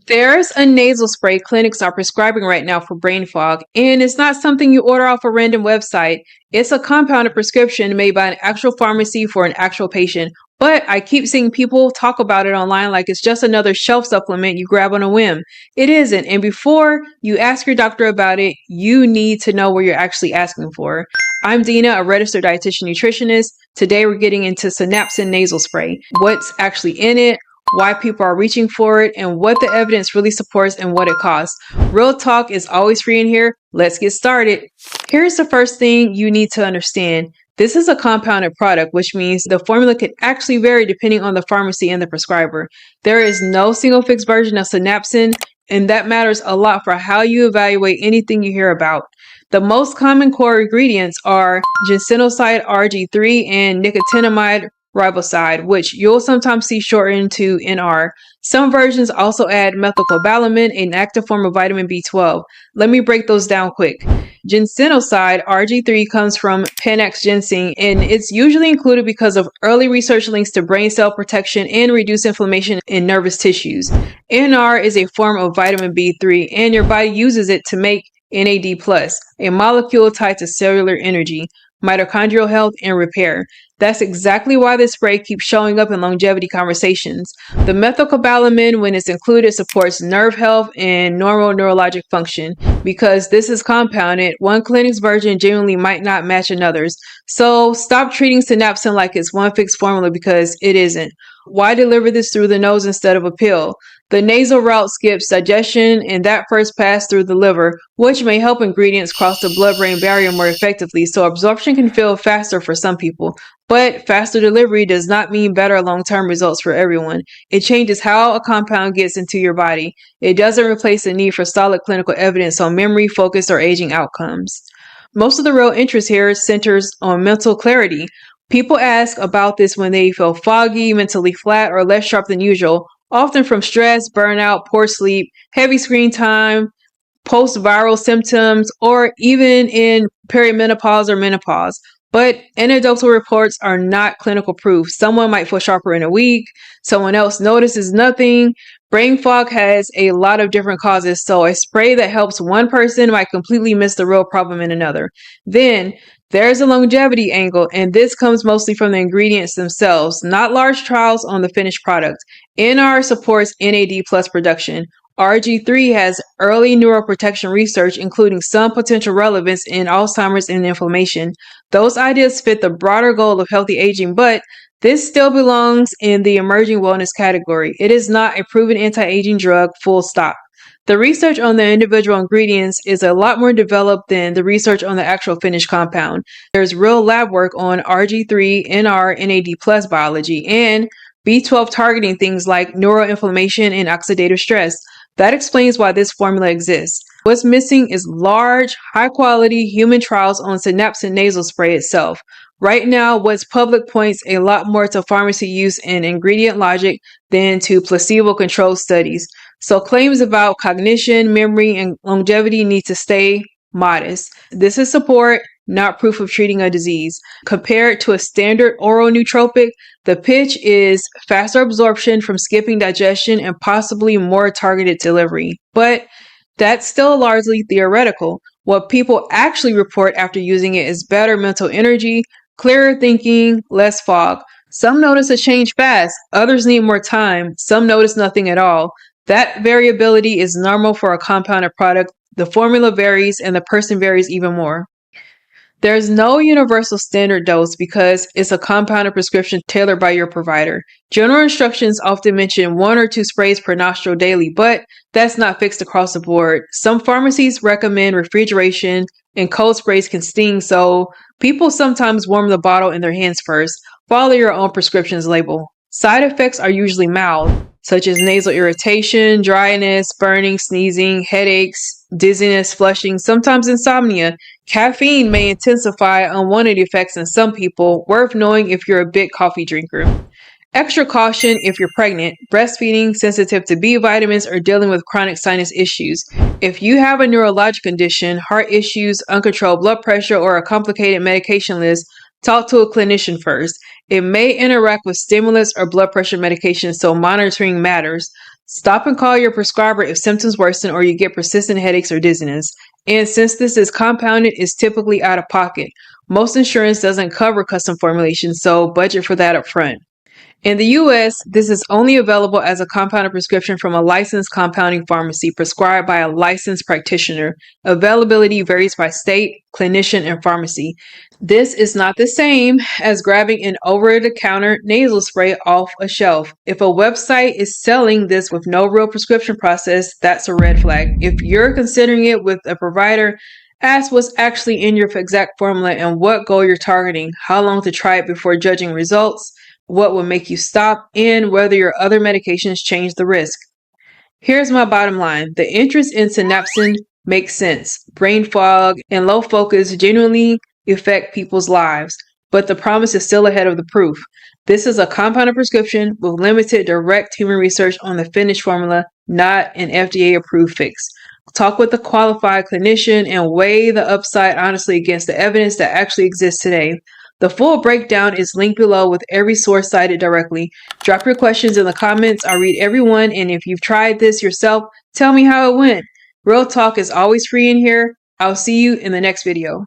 There's a nasal spray clinics are prescribing right now for brain fog, and it's not something you order off a random website. It's a compounded prescription made by an actual pharmacy for an actual patient. But I keep seeing people talk about it online like it's just another shelf supplement you grab on a whim. It isn't, and before you ask your doctor about it, you need to know what you're actually asking for. I'm Dina, a registered dietitian nutritionist. Today we're getting into Synapsin Nasal Spray. What's actually in it, why people are reaching for it, and what the evidence really supports and what it costs. Real talk is always free in here. Let's get started. Here's the first thing you need to understand. This is a compounded product, which means the formula can actually vary depending on the pharmacy and the prescriber. There is no single fixed version of Synapsin, and that matters a lot for how you evaluate anything you hear about. The most common core ingredients are ginsenoside RG3 and nicotinamide riboside, which you'll sometimes see shortened to NR. Some versions also add methylcobalamin, an active form of vitamin B12. Let me break those down quick. Ginsenoside RG3 comes from Panax ginseng, and it's usually included because of early research links to brain cell protection and reduce inflammation in nervous tissues. NR is a form of vitamin B3, and your body uses it to make NAD+, a molecule tied to cellular energy, mitochondrial health, and repair. That's exactly why this spray keeps showing up in longevity conversations. The methylcobalamin, when it's included, supports nerve health and normal neurologic function. Because this is compounded, one clinic's version genuinely might not match another's. So stop treating Synapsin like it's one fixed formula, because it isn't. Why deliver this through the nose instead of a pill? The nasal route skips digestion and that first pass through the liver, which may help ingredients cross the blood-brain barrier more effectively, so absorption can feel faster for some people. But faster delivery does not mean better long-term results for everyone. It changes how a compound gets into your body. It doesn't replace the need for solid clinical evidence on memory, focus, or aging outcomes. Most of the real interest here centers on mental clarity. People ask about this when they feel foggy, mentally flat, or less sharp than usual, often from stress, burnout, poor sleep, heavy screen time, post-viral symptoms, or even in perimenopause or menopause. But anecdotal reports are not clinical proof. Someone might feel sharper in a week, someone else notices nothing. Brain fog has a lot of different causes, so a spray that helps one person might completely miss the real problem in another. Then there's a longevity angle, and this comes mostly from the ingredients themselves, not large trials on the finished product. NR supports NAD plus production. RG3 has early neuroprotection research, including some potential relevance in Alzheimer's and inflammation. Those ideas fit the broader goal of healthy aging, but this still belongs in the emerging wellness category. It is not a proven anti-aging drug, full stop. The research on the individual ingredients is a lot more developed than the research on the actual finished compound. There's real lab work on RG3, NR, NAD+ biology, and B12 targeting things like neuroinflammation and oxidative stress. That explains why this formula exists. What's missing is large, high-quality human trials on Synapsin nasal spray itself. Right now, what's public points a lot more to pharmacy use and ingredient logic than to placebo-controlled studies. So claims about cognition, memory, and longevity need to stay modest. This is support, not proof of treating a disease. Compared to a standard oral nootropic, the pitch is faster absorption from skipping digestion and possibly more targeted delivery. But that's still largely theoretical. What people actually report after using it is better mental energy, clearer thinking, less fog. Some notice a change fast, others need more time, some notice nothing at all. That variability is normal for a compounded product. The formula varies and the person varies even more. There's no universal standard dose because it's a compounded prescription tailored by your provider. General instructions often mention 1 or 2 sprays per nostril daily, but that's not fixed across the board. Some pharmacies recommend refrigeration, and cold sprays can sting, so people sometimes warm the bottle in their hands first. Follow your own prescription's label. Side effects are usually mild, such as nasal irritation, dryness, burning, sneezing, headaches, dizziness, flushing, sometimes insomnia. Caffeine may intensify unwanted effects in some people, worth knowing if you're a big coffee drinker. Extra caution if you're pregnant, breastfeeding, sensitive to B vitamins, or dealing with chronic sinus issues. If you have a neurologic condition, heart issues, uncontrolled blood pressure, or a complicated medication list, talk to a clinician first. It may interact with stimulants or blood pressure medications, so monitoring matters. Stop and call your prescriber if symptoms worsen or you get persistent headaches or dizziness. And since this is compounded, it's typically out of pocket. Most insurance doesn't cover custom formulations, so budget for that up front. In the US, this is only available as a compounded prescription from a licensed compounding pharmacy prescribed by a licensed practitioner. Availability varies by state, clinician, and pharmacy. This is not the same as grabbing an over-the-counter nasal spray off a shelf. If a website is selling this with no real prescription process, that's a red flag. If you're considering it with a provider, ask what's actually in your exact formula and what goal you're targeting, how long to try it before judging results, what will make you stop, and whether your other medications change the risk. Here's my bottom line. The interest in synapsin makes sense. Brain fog and low focus genuinely affect people's lives, but the promise is still ahead of the proof. This is a compounded prescription with limited direct human research on the finished formula, not an FDA-approved fix. Talk with a qualified clinician and weigh the upside honestly against the evidence that actually exists today. The full breakdown is linked below with every source cited directly. Drop your questions in the comments. I'll read every one, and if you've tried this yourself, tell me how it went. Real talk is always free in here. I'll see you in the next video.